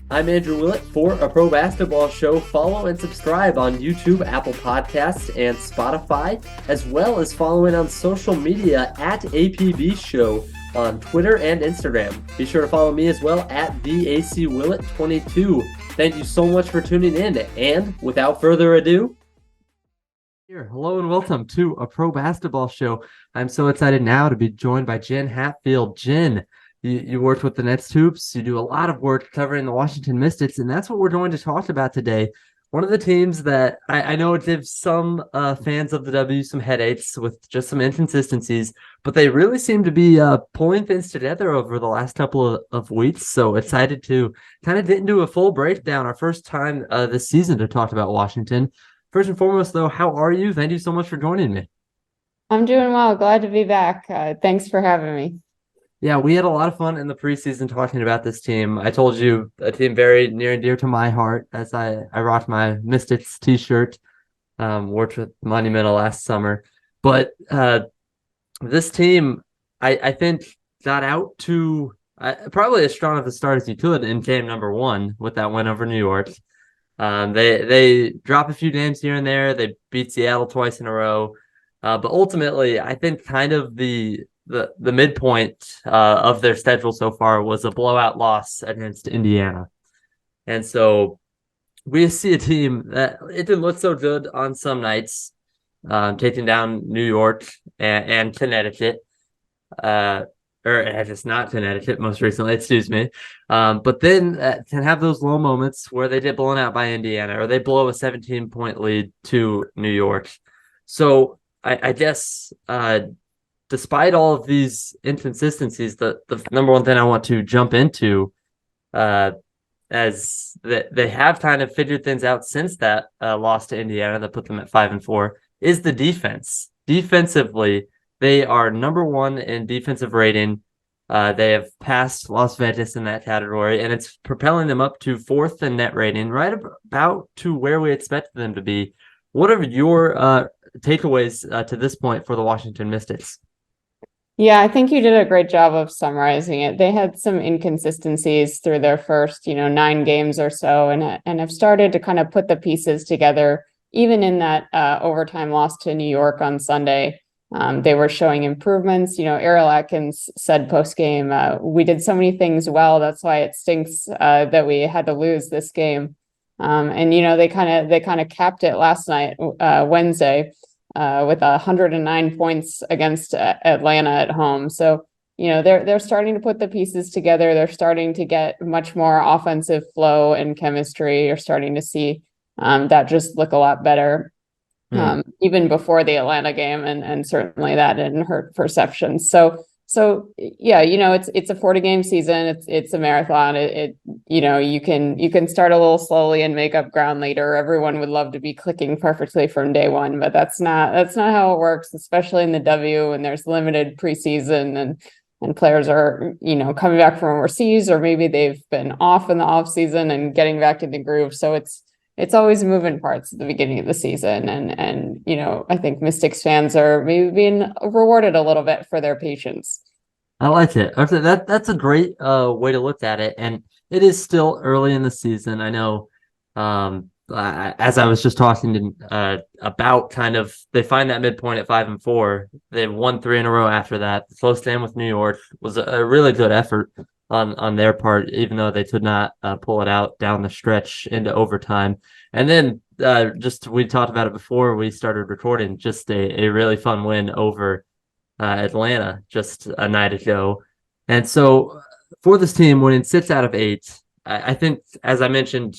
I'm Andrew Willett for A Pro Basketball Show. Follow and subscribe on YouTube, Apple Podcasts, and Spotify, as well as following on social media at APBShow on Twitter and Instagram. Be sure to follow me as well at the AC Willett 22. Thank you so much for tuning in, and without further ado, hello and welcome to A Pro Basketball Show. I'm so excited now to be joined by Jenn Hatfield. Jenn, you worked with the Nets Hoops. You do a lot of work covering the Washington Mystics, and that's what we're going to talk about today. One of the teams that I know it gives some fans of the W some headaches with just some inconsistencies, but they really seem to be pulling things together over the last couple of weeks. So excited to kind of get into a full breakdown, our first time this season to talk about Washington. First and foremost, though, how are you? Thank you so much for joining me. I'm doing well. Glad to be back. Thanks for having me. Yeah, we had a lot of fun in the preseason talking about this team. I told you a team very near and dear to my heart as I rocked my Mystics t-shirt, worked with Monumental last summer. But this team, I think, got out to probably as strong of a start as you could in game number one with that win over New York. They drop a few games here and there. They beat Seattle twice in a row. But ultimately, I think kind of the midpoint of their schedule so far was a blowout loss against Indiana. And so we see a team that it didn't look so good on some nights, taking down New York and Connecticut, or just not Connecticut most recently, excuse me. But then can have those low moments where they get blown out by Indiana or they blow a 17-point lead to New York. So I guess despite all of these inconsistencies, the number one thing I want to jump into, as that they have kind of figured things out since that loss to Indiana that put them at 5-4, is the defense. Defensively, they are number one in defensive rating. They have passed Las Vegas in that category, and it's propelling them up to fourth in net rating, right about to where we expected them to be. What are your takeaways to this point for the Washington Mystics? Yeah, I think you did a great job of summarizing it. They had some inconsistencies through their first, 9 games or so, and have started to kind of put the pieces together. Even in that overtime loss to New York on Sunday, they were showing improvements. Errol Atkins said post-game, we did so many things well. That's why it stinks that we had to lose this game. And they kind of capped it last night, Wednesday, with 109 points against Atlanta at home. So, they're starting to put the pieces together. They're starting to get much more offensive flow and chemistry. You're starting to see that just look a lot better, even before the Atlanta game, and certainly that didn't hurt perceptions. So yeah, it's a 40-game season. It's a marathon. You can start a little slowly and make up ground later. Everyone would love to be clicking perfectly from day one, but that's not how it works, especially in the W when there's limited preseason and players are, coming back from overseas, or maybe they've been off in the off season and getting back in the groove. So it's always moving parts at the beginning of the season. And I think Mystics fans are maybe being rewarded a little bit for their patience. I like it. That's a great way to look at it. And it is still early in the season. I know, as I was just talking about kind of, they find that midpoint at 5-4. They've won 3 in a row after that. The close stand with New York was a really good effort on their part, even though they could not pull it out down the stretch into overtime. And then we talked about it before we started recording, just a really fun win over Atlanta just a night ago. And so for this team, winning 6 out of 8, I think, as I mentioned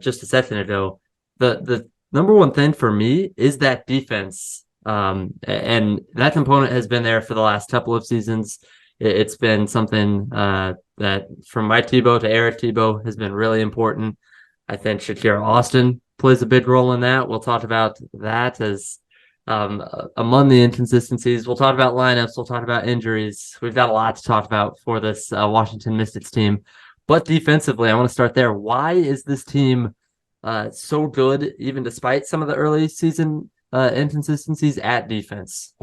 just a second ago, the number one thing for me is that defense. And that component has been there for the last couple of seasons. It's been something that from Mike Tebow to Eric Tebow has been really important. I think Shakira Austin plays a big role in that. We'll talk about that as among the inconsistencies. We'll talk about lineups. We'll talk about injuries. We've got a lot to talk about for this Washington Mystics team. But defensively, I want to start there. Why is this team so good, even despite some of the early season inconsistencies at defense?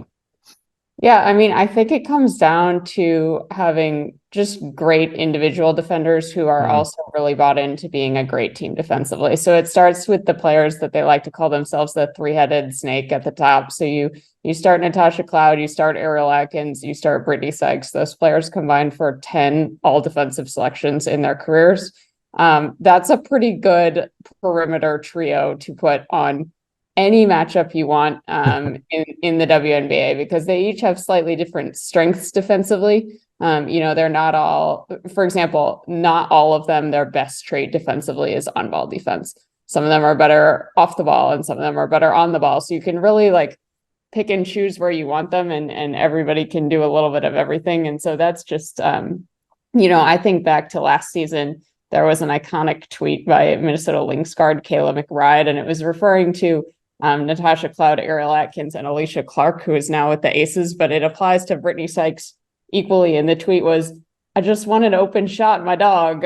Yeah, I mean, I think it comes down to having just great individual defenders who are Mm. also really bought into being a great team defensively. So it starts with the players that they like to call themselves the three-headed snake at the top. So you start Natasha Cloud, you start Ariel Atkins, you start Brittany Sykes. Those players combined for 10 all defensive selections in their careers. That's a pretty good perimeter trio to put on any matchup you want in the WNBA because they each have slightly different strengths defensively. They're not all, for example, not all of them, their best trait defensively is on ball defense. Some of them are better off the ball and some of them are better on the ball. So you can really like pick and choose where you want them and everybody can do a little bit of everything. And so that's just, I think back to last season, there was an iconic tweet by Minnesota Lynx guard Kayla McBride, and it was referring to Natasha Cloud, Ariel Atkins, and Alicia Clark, who is now with the Aces, but it applies to Brittany Sykes equally. And the tweet was, I just want an open shot, my dog,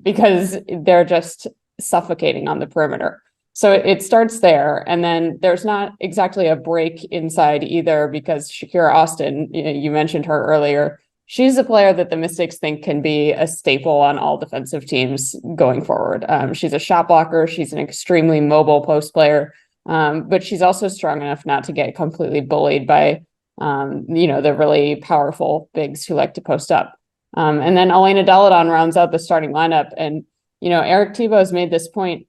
because they're just suffocating on the perimeter. So it starts there. And then there's not exactly a break inside either because Shakira Austin, you mentioned her earlier. She's a player that the Mystics think can be a staple on all defensive teams going forward. She's a shot blocker. She's an extremely mobile post player, but she's also strong enough not to get completely bullied by, the really powerful bigs who like to post up. And then Elena Deladon rounds out the starting lineup. And, Eric Tebow's made this point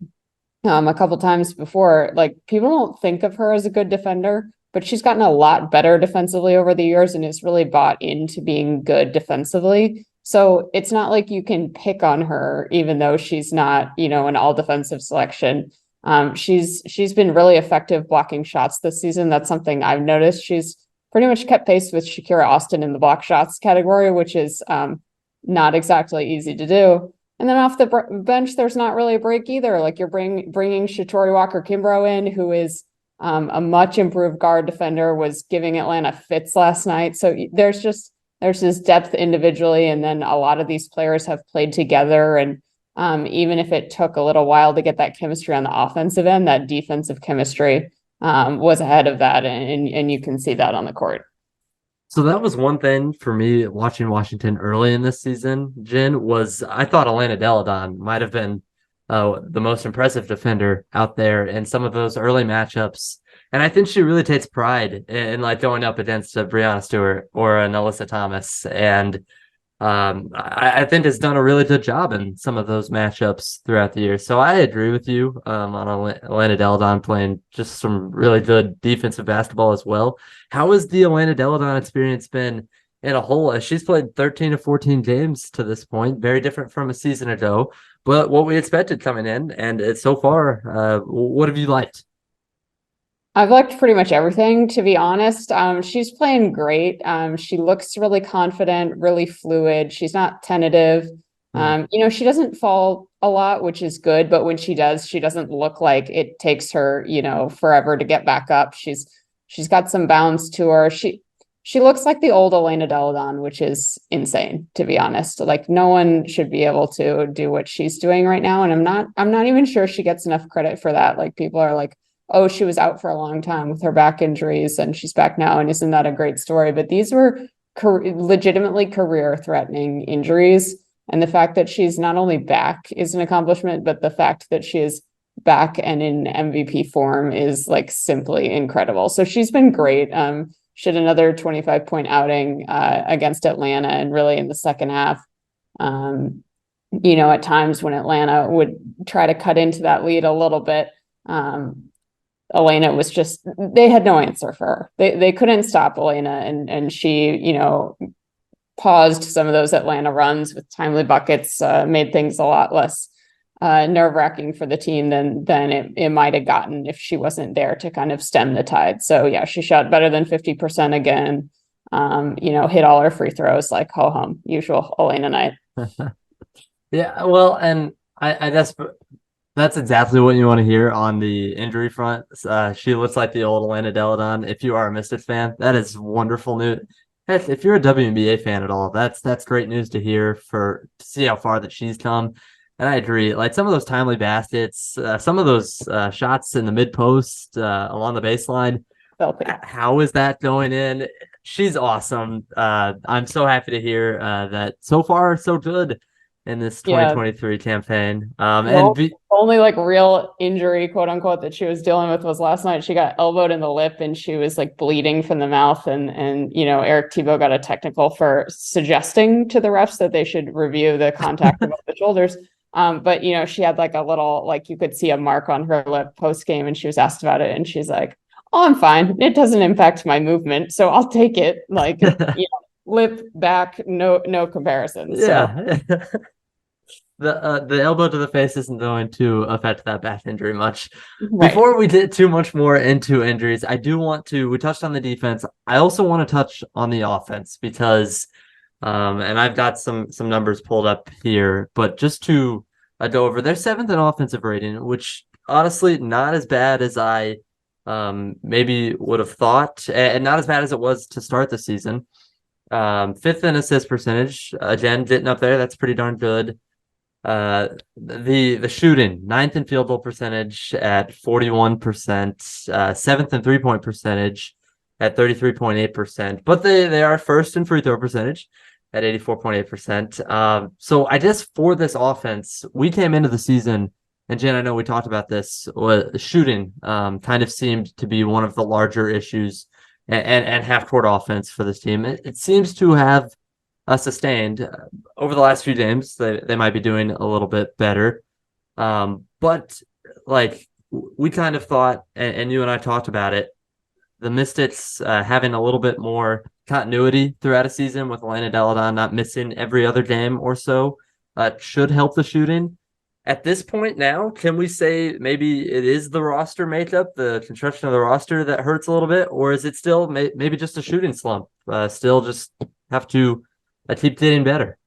a couple times before. Like people don't think of her as a good defender, but she's gotten a lot better defensively over the years and is really bought into being good defensively. So it's not like you can pick on her, even though she's not, an all defensive selection. She's been really effective blocking shots this season. That's something I've noticed. She's pretty much kept pace with Shakira Austin in the block shots category, which is not exactly easy to do. And then off the bench, there's not really a break either. Like you're bringing Shatori Walker-Kimbrough in, who is a much improved guard defender, was giving Atlanta fits last night. So there's this depth individually, and then a lot of these players have played together. And even if it took a little while to get that chemistry on the offensive end, that defensive chemistry was ahead of that, and you can see that on the court. So that was one thing for me watching Washington early in this season, Jen, was I thought Elena Deladon might have been the most impressive defender out there in some of those early matchups. And I think she really takes pride in like going up against a Breanna Stewart or an Alyssa Thomas. And I think has done a really good job in some of those matchups throughout the year. So I agree with you on Atlanta Deladon playing just some really good defensive basketball as well. How has the Atlanta Deladon experience been in a whole? She's played 13 to 14 games to this point, very different from a season ago, but what we expected coming in. And it's so far, what have you liked? I've liked pretty much everything, to be honest. She's playing great. She looks really confident, really fluid. She's not tentative. Hmm. She doesn't fall a lot, which is good, but when she does, she doesn't look like it takes her, forever to get back up. She's got some bounce to her. She looks like the old Elena Deladon, which is insane, to be honest. Like no one should be able to do what she's doing right now. And I'm not even sure she gets enough credit for that. Like people are like, oh, she was out for a long time with her back injuries and she's back now. And isn't that a great story? But these were legitimately career threatening injuries. And the fact that she's not only back is an accomplishment, but the fact that she is back and in MVP form is like simply incredible. So she's been great. She had another 25-point outing against Atlanta and really in the second half. At times when Atlanta would try to cut into that lead a little bit, Elena was just, they had no answer for her. They couldn't stop Elena, and she, paused some of those Atlanta runs with timely buckets, made things a lot less nerve-wracking for the team than it might have gotten if she wasn't there to kind of stem the tide. So yeah, she shot better than 50% again. Hit all her free throws like ho hum, usual Elena night. Yeah, well, and I guess that's exactly what you want to hear on the injury front. She looks like the old Atlanta Deladon. If you are a Mystic fan, that is wonderful news. Heck, if you're a WNBA fan at all, that's great news to hear to see how far that she's come. And I agree. Like some of those timely baskets, some of those shots in the mid post along the baseline. Filthy. How is that going in? she's awesome. I'm so happy to hear that so far so good in this Yeah, 2023 campaign. the only like real injury, quote unquote, that she was dealing with was last night. She got elbowed in the lip and she was like bleeding from the mouth. And Eric Thibault got a technical for suggesting to the refs that they should review the contact above the shoulders. But she had like a little, like you could see a mark on her lip post game, and she was asked about it, and she's like, "Oh, I'm fine. It doesn't impact my movement, so I'll take it." Like, lip back, no comparison. So Yeah. The elbow to the face isn't going to affect that back injury much. right. Before we get too much more into injuries, I do want to. We touched on the defense. I also want to touch on the offense because, and I've got some numbers pulled up here, but just to go over, they're seventh in offensive rating, which honestly not as bad as I maybe would have thought, and not as bad as it was to start the season. Fifth in assist percentage, again, getting up there. That's pretty darn good. The shooting, ninth in field goal percentage at 41%, seventh in 3-point percentage at 33.8%, but they are first in free throw percentage at 84.8%. So I guess for this offense, we came into the season, and Jen, I know we talked about this, shooting kind of seemed to be one of the larger issues, and half court offense for this team. It seems to have sustained over the last few games. They might be doing a little bit better. But like we kind of thought, and you and I talked about it, the Mystics having a little bit more continuity throughout a season with Elena Deladon not missing every other game or so should help the shooting. At this point now, can we say maybe it is the roster makeup, the construction of the roster that hurts a little bit, or is it still maybe just a shooting slump? Still just have to keep getting better.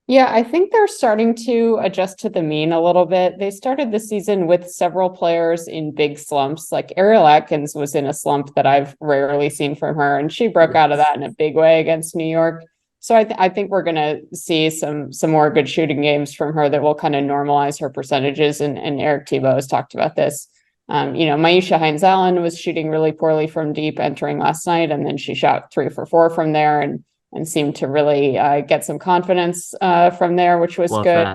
Yeah, I think they're starting to adjust to the mean a little bit. They started the season with several players in big slumps. Like Ariel Atkins was in a slump that I've rarely seen from her, and she broke out of that in a big way against New York. So I think we're going to see some more good shooting games from her that will kind of normalize her percentages. And Eric Thibault has talked about this. Maisha Hines-Allen was shooting really poorly from deep entering last night, and then she shot 3 for 4 from there, and seemed to really get some confidence from there, which was Love good.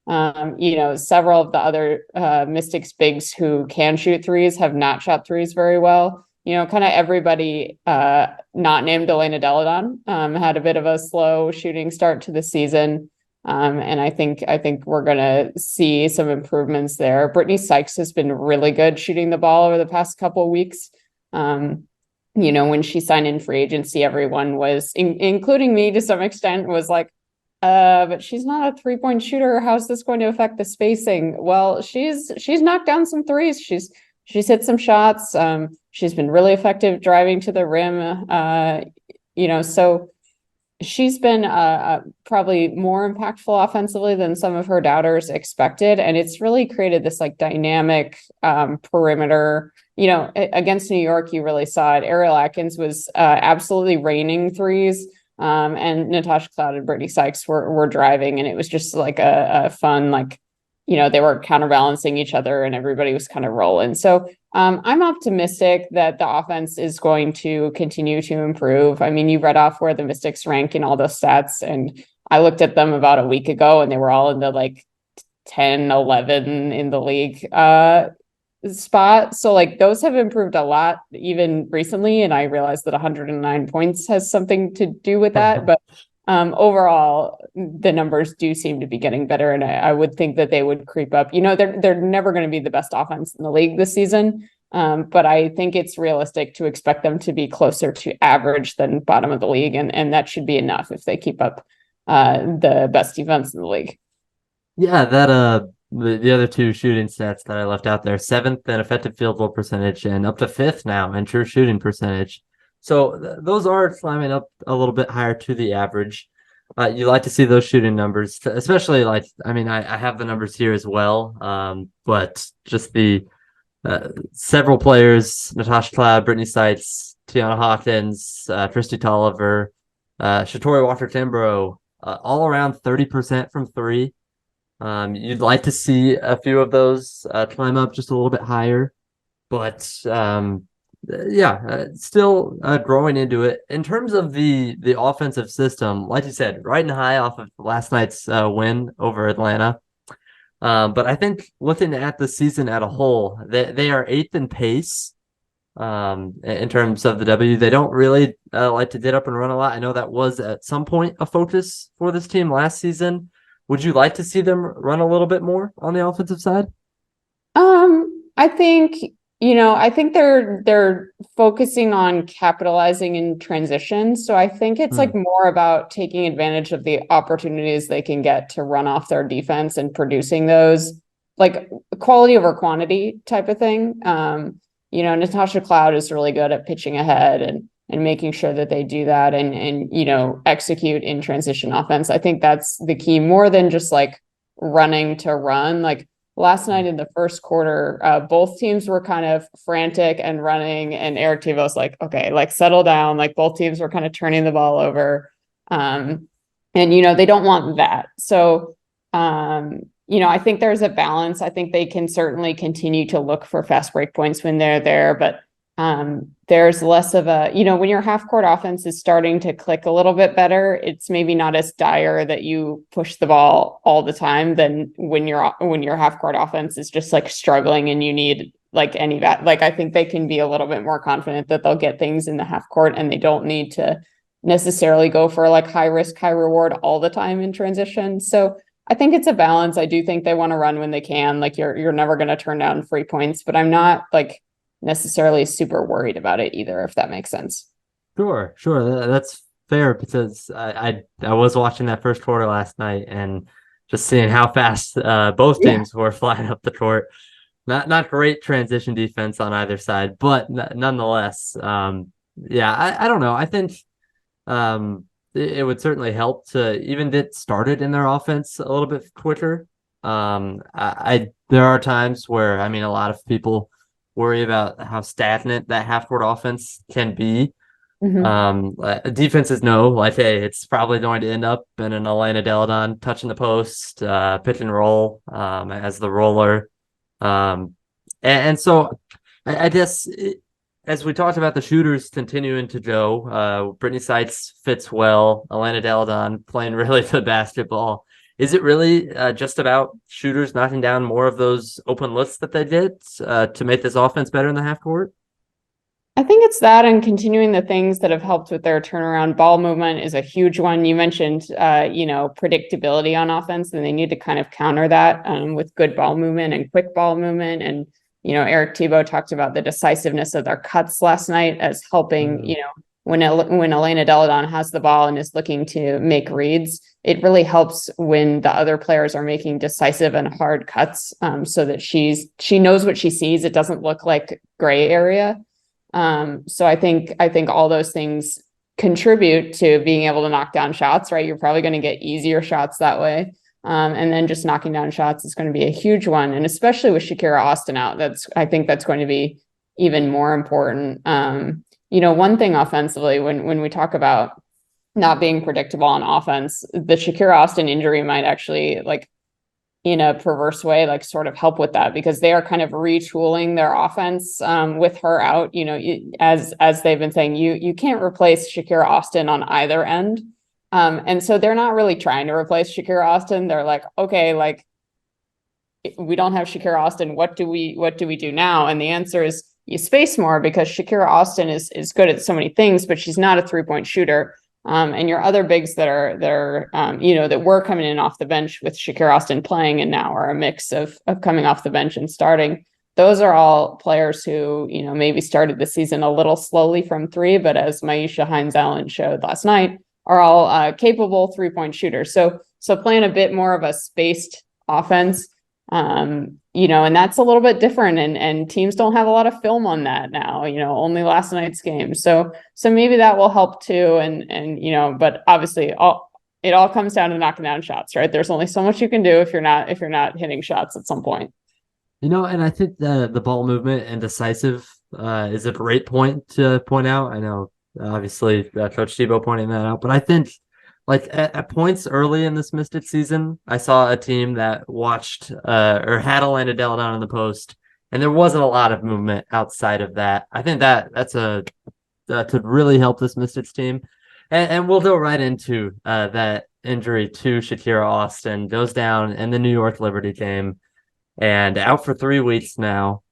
that. Several of the other Mystics bigs who can shoot threes have not shot threes very well. Kind of everybody not named Elena Deladon had a bit of a slow shooting start to the season. And I think we're gonna see some improvements there. Brittany Sykes has been really good shooting the ball over the past couple of weeks. When she signed in free agency, everyone was, including me to some extent, was like, but she's not a 3-point shooter. How's this going to affect the spacing? Well, she's knocked down some threes. She's hit some shots. She's been really effective driving to the rim. So she's been probably more impactful offensively than some of her doubters expected. And it's really created this like dynamic perimeter. Against New York, you really saw it. Ariel Atkins was absolutely raining threes. And Natasha Cloud and Brittany Sykes were driving. And it was just like a fun, like, they were counterbalancing each other and everybody was kind of rolling. So I'm optimistic that the offense is going to continue to improve. I mean, you read off where the Mystics rank in all those stats, and I looked at them about a week ago and they were all in the like 10, 11 in the league spot. So like those have improved a lot even recently. And I realized that 109 points has something to do with that. But overall, the numbers do seem to be getting better, and I would think that they would creep up. They're never going to be the best offense in the league this season, but I think it's realistic to expect them to be closer to average than bottom of the league, and that should be enough if they keep up the best defense in the league. Yeah, that the other two shooting stats that I left out there, seventh in effective field goal percentage and up to fifth now in true shooting percentage. So those are climbing up a little bit higher to the average. You like to see those shooting numbers, especially like, I mean, I have the numbers here as well, but just the several players, Natasha Cloud, Brittany Sykes, Tiana Hawkins, Tristy Tolliver, Shatori Walker-Kimbrough, all around 30% from three. You'd like to see a few of those climb up just a little bit higher, but Still growing into it. In terms of the offensive system, like you said, riding high off of last night's win over Atlanta. But I think looking at the season at a whole, they are eighth in pace in terms of the W. They don't really like to get up and run a lot. I know that was at some point a focus for this team last season. Would you like to see them run a little bit more on the offensive side? I think, I think they're focusing on capitalizing in transition. So I think it's Hmm. like more about taking advantage of the opportunities they can get to run off their defense and producing those, like quality over quantity type of thing. Natasha Cloud is really good at pitching ahead and making sure that they do that and execute in transition offense. I think that's the key more than just like running to run. Like last night in the first quarter, both teams were kind of frantic and running, and Eric Tebo's like, okay, like settle down. Like both teams were kind of turning the ball over. And they don't want that. So, I think there's a balance. I think they can certainly continue to look for fast break points when they're there, but there's less of a, when your half court offense is starting to click a little bit better, it's maybe not as dire that you push the ball all the time than when your half court offense is just like struggling and you need like any that. Like I think they can be a little bit more confident that they'll get things in the half court and they don't need to necessarily go for like high risk, high reward all the time in transition. So I think it's a balance. I do think they want to run when they can. Like you're never going to turn down free points, but I'm not like necessarily super worried about it either, if that makes sense. Sure. That's fair because I was watching that first quarter last night and just seeing how fast both Yeah. teams were flying up the court. Not great transition defense on either side, but nonetheless, I don't know. I think it would certainly help to even get started in their offense a little bit quicker. I there are times where I mean a lot of people worry about how stagnant that half court offense can be. Mhm. Defenses know, like, hey, it's probably going to end up in an Elena Deladon touching the post, pitch and roll as the roller. And so I guess as we talked about the shooters continuing to go, Brittany Sykes fits well, Elena Deladon playing really good basketball. Is it really just about shooters knocking down more of those open looks that they did to make this offense better in the half court? I think it's that and continuing the things that have helped with their turnaround. Ball movement is a huge one. You mentioned, predictability on offense, and they need to kind of counter that with good ball movement and quick ball movement. And, Eric Tebow talked about the decisiveness of their cuts last night as helping, Mm. when Elena Deladon has the ball and is looking to make reads, it really helps when the other players are making decisive and hard cuts so that she knows what she sees. It doesn't look like gray area. So I think all those things contribute to being able to knock down shots, right? You're probably going to get easier shots that way. And then just knocking down shots is going to be a huge one. And especially with Shakira Austin out, I think that's going to be even more important. One thing offensively, when we talk about not being predictable on offense, the Shakira Austin injury might actually like in a perverse way, like sort of help with that because they are kind of retooling their offense with her out. As they've been saying, you can't replace Shakira Austin on either end, and so they're not really trying to replace Shakira Austin. They're like, okay, like we don't have Shakira Austin. What do we do now? And the answer is you space more because Shakira Austin is good at so many things, but she's not a 3-point shooter. And your other bigs that are that were coming in off the bench with Shakira Austin playing and now are a mix of coming off the bench and starting. Those are all players who, maybe started the season a little slowly from three, but as Maisha Hines-Allen showed last night, are all capable 3-point shooters. So playing a bit more of a spaced offense, and that's a little bit different and teams don't have a lot of film on that now, only last night's game. So maybe that will help too. But obviously it all comes down to knocking down shots, right? There's only so much you can do if you're not hitting shots at some point. And I think the ball movement and decisive is a great point to point out. I know, obviously, Coach Tebow pointing that out, but I think like at points early in this Mystic season, I saw a team that watched or had Elena Deladon in the post and there wasn't a lot of movement outside of that. I think that could really help this Mystics team. And we'll go right into that injury to Shakira Austin. Goes down in the New York Liberty game and out for 3 weeks now.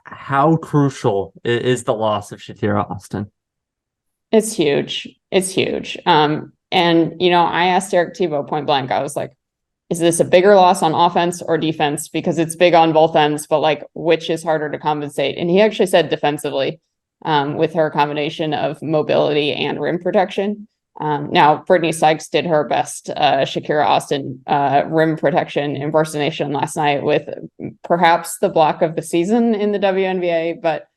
How crucial is the loss of Shakira Austin? It's huge. It's huge. And I asked Eric Thibault point blank. I was like, is this a bigger loss on offense or defense? Because it's big on both ends, but like, which is harder to compensate? And he actually said defensively, with her combination of mobility and rim protection. Now, Brittany Sykes did her best Shakira Austin rim protection impersonation last night with perhaps the block of the season in the WNBA, but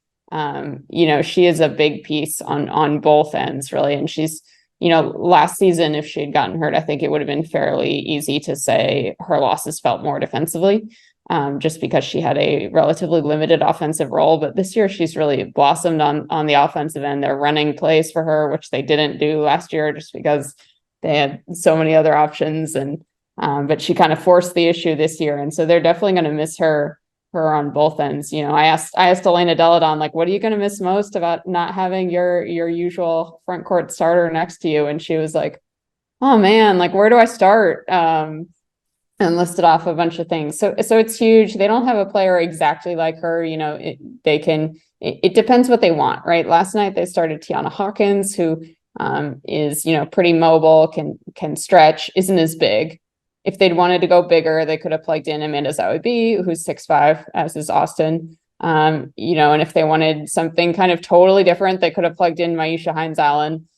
she is a big piece on both ends, really. And she's, last season, if she had gotten hurt, I think it would have been fairly easy to say her losses felt more defensively, just because she had a relatively limited offensive role. But this year, she's really blossomed on the offensive end. They're running plays for her, which they didn't do last year just because they had so many other options. And but she kind of forced the issue this year. And so they're definitely going to miss her on both ends. I asked Elena Deladon, like, what are you going to miss most about not having your usual front court starter next to you? And she was like, oh man, like, where do I start? And listed off a bunch of things. So it's huge. They don't have a player exactly like her. It depends what they want, right? Last night they started Tiana Hawkins, who is, pretty mobile, can stretch, isn't as big. If they'd wanted to go bigger, they could have plugged in Amanda Zawibi, who's 6'5", as is Austin. And if they wanted something kind of totally different, they could have plugged in Maisha Hines-Allen,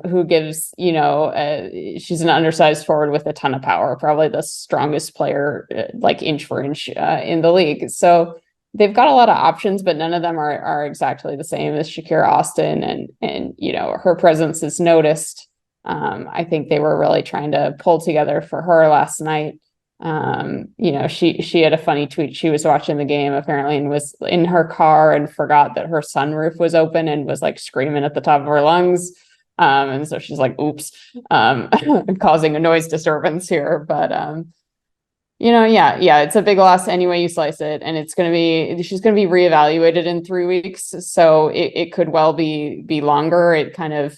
who gives, she's an undersized forward with a ton of power, probably the strongest player, like inch for inch, in the league. So they've got a lot of options, but none of them are exactly the same as Shakira Austin, and her presence is noticed. I think they were really trying to pull together for her last night. She had a funny tweet. She was watching the game apparently and was in her car and forgot that her sunroof was open and was like screaming at the top of her lungs. And so she's like, oops, causing a noise disturbance here. But it's a big loss any way you slice it. And she's going to be reevaluated in 3 weeks. So it could well be longer.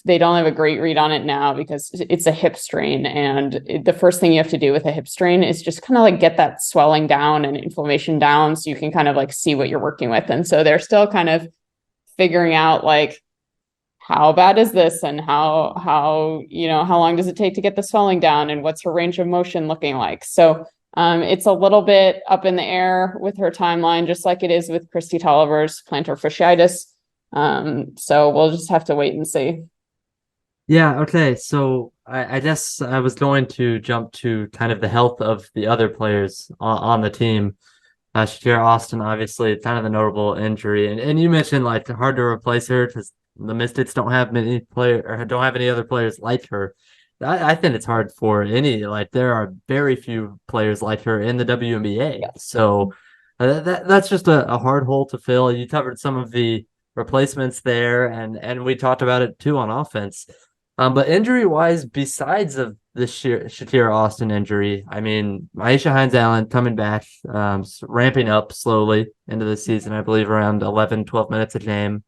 They don't have a great read on it now because it's a hip strain. And the first thing you have to do with a hip strain is just kind of like get that swelling down and inflammation down so you can kind of like see what you're working with. And so they're still kind of figuring out like, how bad is this and how long does it take to get the swelling down and what's her range of motion looking like? So it's a little bit up in the air with her timeline, just like it is with Kristi Tolliver's plantar fasciitis. So we'll just have to wait and see. Yeah, okay. So I guess I was going to jump to kind of the health of the other players on the team. Shakira Austin, obviously, kind of a notable injury. And you mentioned like hard to replace her because the Mystics don't have any other players like her. I think it's hard for there are very few players like her in the WNBA. Yeah. So that's just a hard hole to fill. You covered some of the replacements there, and we talked about it too on offense. But injury wise, besides of the Shakira Austin injury, I mean, Maisha Hines-Allen coming back, ramping up slowly into the season, I believe around 11, 12 minutes a game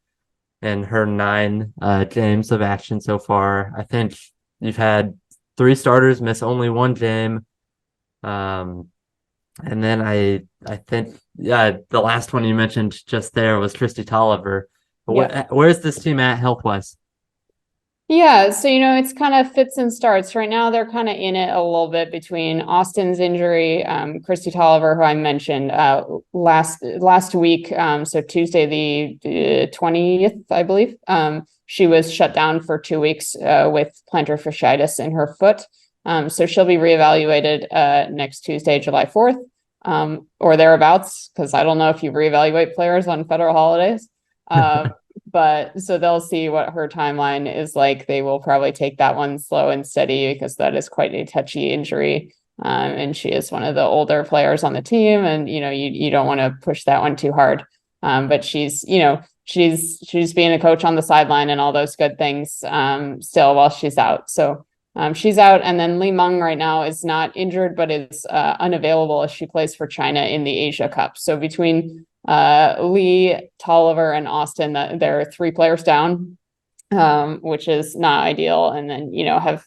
in her 9 games of action so far. I think you've had 3 starters miss only 1 game. And then I think, the last one you mentioned just there was Kristi Tolliver. Yeah. Where's this team at health-wise? Yeah, so it's kind of fits and starts. Right now, they're kind of in it a little bit between Austin's injury, Kristi Tolliver, who I mentioned last week. So Tuesday, the 20th, I believe. She was shut down for 2 weeks with plantar fasciitis in her foot. So she'll be reevaluated next Tuesday, July 4th, or thereabouts, because I don't know if you reevaluate players on federal holidays. But so they'll see what her timeline is like. They will probably take that one slow and steady because that is quite a touchy injury. And she is one of the older players on the team. And, you don't want to push that one too hard. But she's being a coach on the sideline and all those good things still while she's out. So She's out, and then Li Meng right now is not injured, but is unavailable as she plays for China in the Asia Cup. So between Lee, Tolliver, and Austin, they're 3 players down, which is not ideal. And then,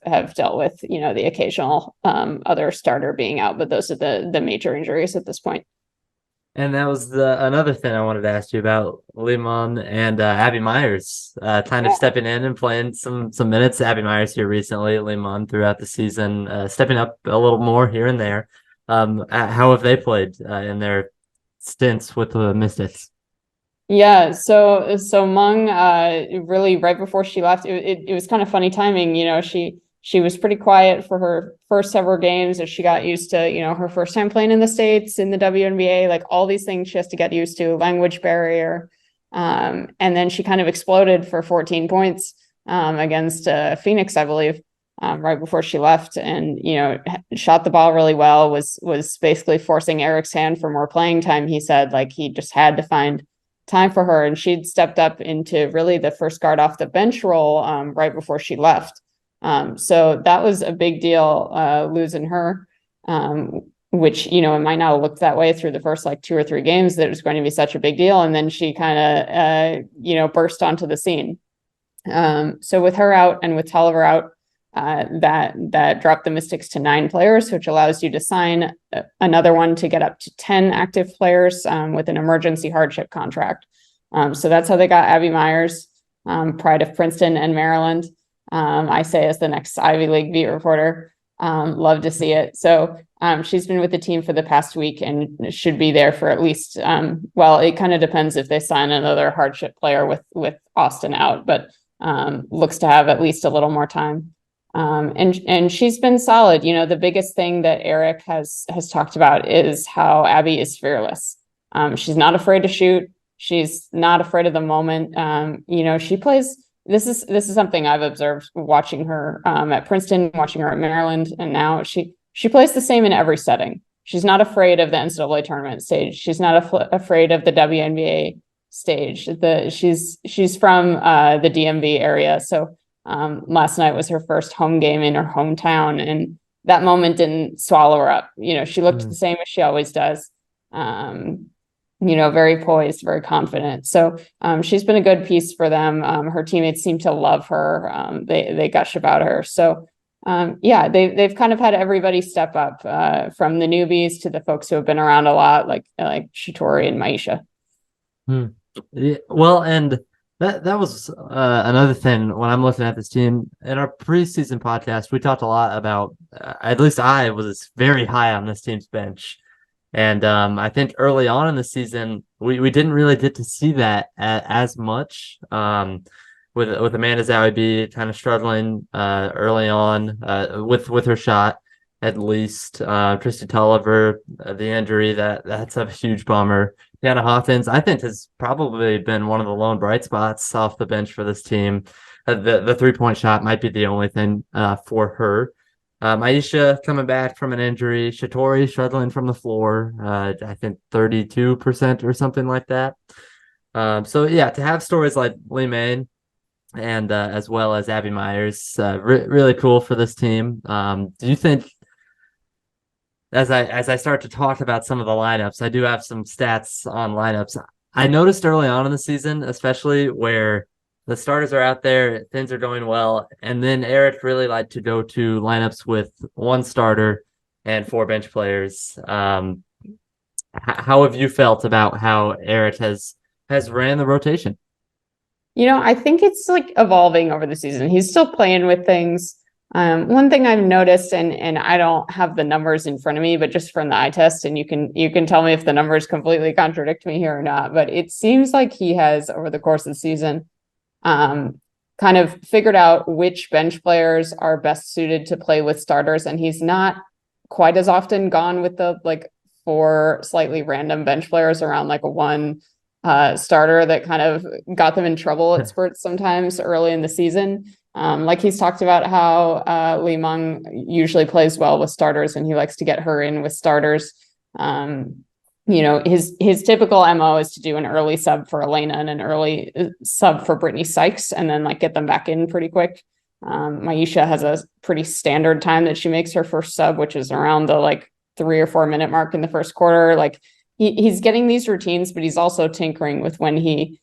have dealt with, the occasional other starter being out, but those are the major injuries at this point. And that was the another thing I wanted to ask you about Limon and Abby Myers, kind of stepping in and playing some minutes. Abby Myers here recently, Limon throughout the season, stepping up a little more here and there. How have they played in their stints with the Mystics? Yeah, so Meng, really right before she left, it was kind of funny timing. She was pretty quiet for her first several games as she got used to, her first time playing in the States, in the WNBA, like all these things she has to get used to, language barrier. And then she kind of exploded for 14 points against Phoenix, I believe, right before she left, and shot the ball really well. Was basically forcing Eric's hand for more playing time. He said like he just had to find time for her, and she'd stepped up into really the first guard off the bench role right before she left. So that was a big deal, losing her, which, it might not have looked that way through the first like 2 or 3 games that it was going to be such a big deal. And then she kind of, burst onto the scene. So with her out and with Tolliver out, that dropped the Mystics to 9 players, which allows you to sign another one to get up to 10 active players with an emergency hardship contract. So that's how they got Abby Myers, pride of Princeton and Maryland. I say as the next Ivy League beat reporter. Love to see it. So she's been with the team for the past week and should be there for at least, well, it kind of depends if they sign another hardship player with Austin out, but looks to have at least a little more time. And she's been solid. The biggest thing that Eric has talked about is how Abby is fearless. She's not afraid to shoot. She's not afraid of the moment. She plays. This is something I've observed watching her at Princeton, watching her at Maryland, and now she plays the same in every setting. She's not afraid of the NCAA tournament stage. She's not afraid of the WNBA stage. She's from the DMV area, so. Last night was her first home game in her hometown, and that moment didn't swallow her up. She looked the same as she always does. Very poised, very confident. So she's been a good piece for them. Her teammates seem to love her. They gush about her. So they've kind of had everybody step up, from the newbies to the folks who have been around a lot, like Shatori and Maisha. Yeah, well, and that was another thing when I'm looking at this team. In our preseason podcast, we talked a lot about, at least I was very high on this team's bench. And I think early on in the season, we didn't really get to see that as much, with Amanda Zawiby kind of struggling early on with her shot, at least. Tristan Tolliver, the injury, that's a huge bummer. Deanna Hawkins, I think, has probably been one of the lone bright spots off the bench for this team. The 3-point shot might be the only thing for her. Maisha coming back from an injury. Shatori struggling from the floor. I think 32% or something like that. So yeah, to have stories like Lee Main and as well as Abby Myers, really cool for this team. Do you think, as I start to talk about some of the lineups, I do have some stats on lineups. I noticed early on in the season, especially where the starters are out there, things are going well, and then Eric really liked to go to lineups with 1 starter and 4 bench players. How have you felt about how Eric has ran the rotation? I think it's like evolving over the season. He's still playing with things. One thing I've noticed, and I don't have the numbers in front of me, but just from the eye test, and you can tell me if the numbers completely contradict me here or not, but it seems like he has, over the course of the season, kind of figured out which bench players are best suited to play with starters, and he's not quite as often gone with the like 4 slightly random bench players around like a 1 starter that kind of got them in trouble at spurts sometimes early in the season. Like he's talked about how Li Meng usually plays well with starters, and he likes to get her in with starters. His typical MO is to do an early sub for Elena and an early sub for Brittany Sykes, and then like get them back in pretty quick. Maisha has a pretty standard time that she makes her first sub, which is around the like 3 or 4 minute mark in the first quarter. Like he's getting these routines, but he's also tinkering with when he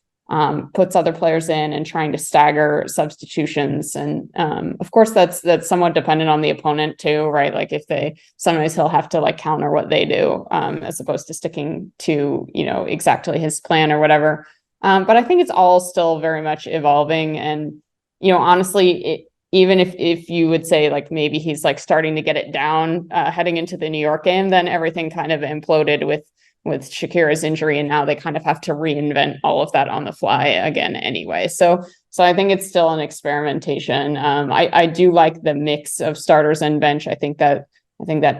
puts other players in and trying to stagger substitutions. And of course, that's somewhat dependent on the opponent too, right? Like if sometimes he'll have to like counter what they do as opposed to sticking to, exactly his plan or whatever. But I think it's all still very much evolving. And, honestly, even if you would say like maybe he's like starting to get it down heading into the New York game, then everything kind of imploded with Shakira's injury, and now they kind of have to reinvent all of that on the fly again anyway. So I think it's still an experimentation. I do like the mix of starters and bench. I think that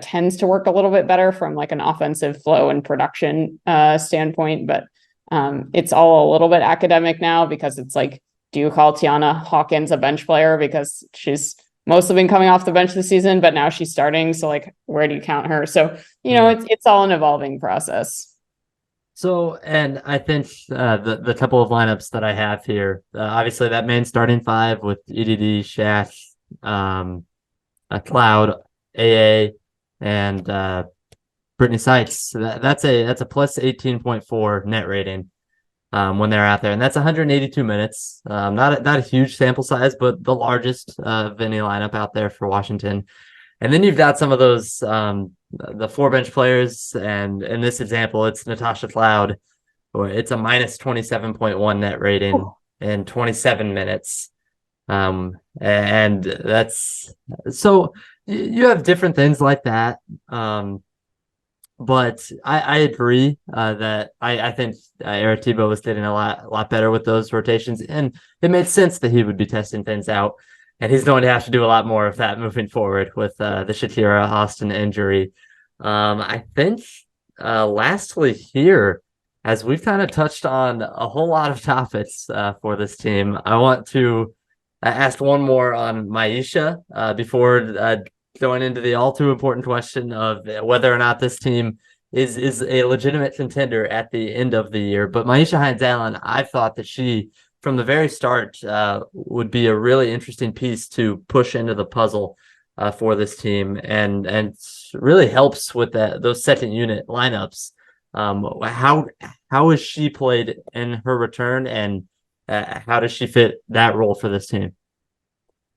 tends to work a little bit better from like an offensive flow and production standpoint, but it's all a little bit academic now because it's like, do you call Tiana Hawkins a bench player because she's mostly been coming off the bench this season, but now she's starting. So like, where do you count her? So, it's all an evolving process. So, and I think the couple of lineups that I have here, obviously that main starting five with EDD, Shaq, a Cloud, AA, and Brittany Sykes. That's a plus 18.4 net rating when they're out there, and that's 182 minutes. Not a huge sample size, but the largest of any lineup out there for Washington. And then you've got some of those the four bench players, and in this example, it's Natasha Cloud, or it's a minus 27.1 net rating in 27 minutes. And that's so you have different things like that. But I agree that I think Eric Thibault was getting a lot better with those rotations, and it made sense that he would be testing things out, and he's going to have to do a lot more of that moving forward with the Shakira Austin injury. I think lastly here, as we've kind of touched on a whole lot of topics for this team, I want to ask one more on Maisha before going into the all too important question of whether or not this team is a legitimate contender at the end of the year. But Maisha Hines-Allen, I thought that she, from the very start, would be a really interesting piece to push into the puzzle for this team, and really helps with those second unit lineups. How has she played in her return, and how does she fit that role for this team?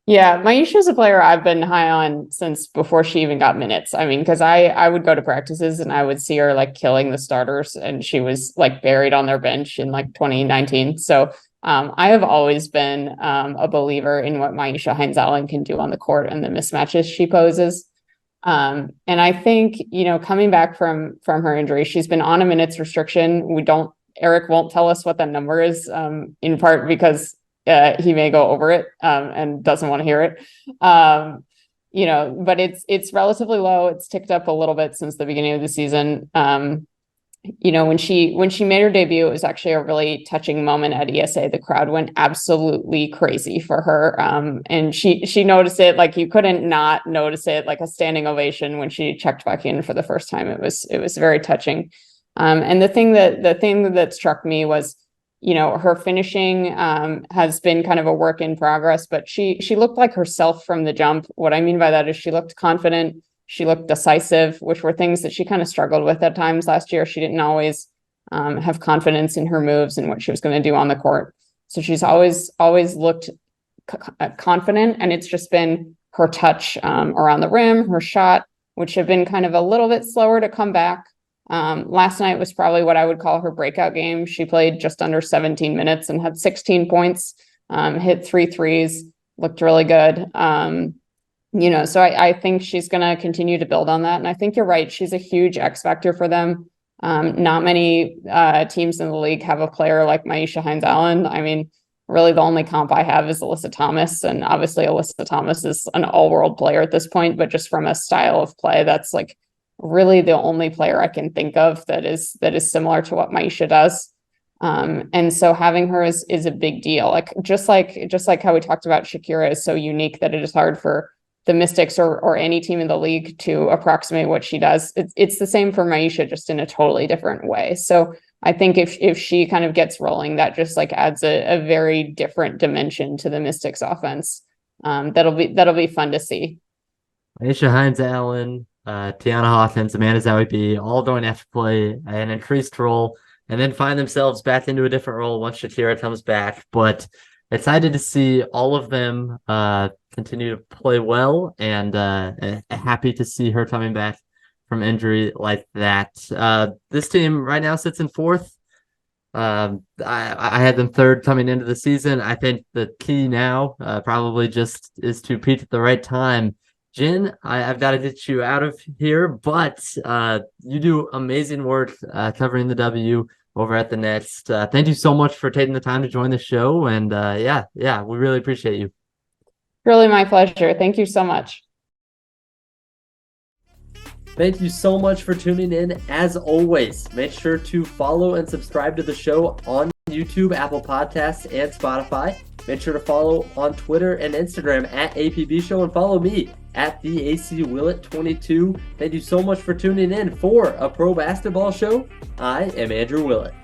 Yeah, Maisha is a player I've been high on since before she even got minutes. I mean, because I would go to practices and I would see her like killing the starters, and she was like buried on their bench in like 2019. So I have always been a believer in what Maisha Hines-Allen can do on the court and the mismatches she poses. And I think, coming back from her injury, she's been on a minutes restriction. Eric won't tell us what that number is, in part because he may go over it and doesn't want to hear it. But it's relatively low. It's ticked up a little bit since the beginning of the season. When she made her debut, it was actually a really touching moment at ESA. The crowd went absolutely crazy for her. And she noticed it, like you couldn't not notice it, like a standing ovation when she checked back in for the first time. It was very touching. And the thing that struck me was, her finishing has been kind of a work in progress, but she looked like herself from the jump. What I mean by that is she looked confident, she looked decisive, which were things that she kind of struggled with at times last year. She didn't always have confidence in her moves and what she was going to do on the court. So she's always looked confident, and it's just been her touch around the rim, her shot, which have been kind of a little bit slower to come back. Last night was probably what I would call her breakout game. She played just under 17 minutes and had 16 points, hit 3 threes, looked really good. So I think she's going to continue to build on that. And I think you're right. She's a huge X factor for them. Not many teams in the league have a player like Maisha Hines-Allen. I mean, really the only comp I have is Alyssa Thomas. And obviously Alyssa Thomas is an all-world player at this point, but just from a style of play, that's like really the only player I can think of that is similar to what Maisha does. And so having her is a big deal. Like just like how we talked about Shakira is so unique that it is hard for the Mystics or any team in the league to approximate what she does. It's the same for Maisha, just in a totally different way. So I think if she kind of gets rolling, that just like adds a very different dimension to the Mystics offense. That'll be fun to see. Aisha Hines-Allen, Tiana Hawkins, Amanda Zowie B, all don't have to play an increased role and then find themselves back into a different role once Shatira comes back. But excited to see all of them continue to play well, and happy to see her coming back from injury like that. This team right now sits in fourth. I had them third coming into the season. I think the key now probably just is to peak at the right time. Jenn, I've got to get you out of here, but you do amazing work covering the W over at the Next. Thank you so much for taking the time to join the show, and yeah, we really appreciate you. Really my pleasure. Thank you so much. Thank you so much for tuning in. As always, make sure to follow and subscribe to the show on YouTube, Apple Podcasts, and Spotify. Make sure to follow on Twitter and Instagram at APBShow, and follow me at the AC Willett 22. Thank you so much for tuning in for a pro basketball show. I am Andrew Willett.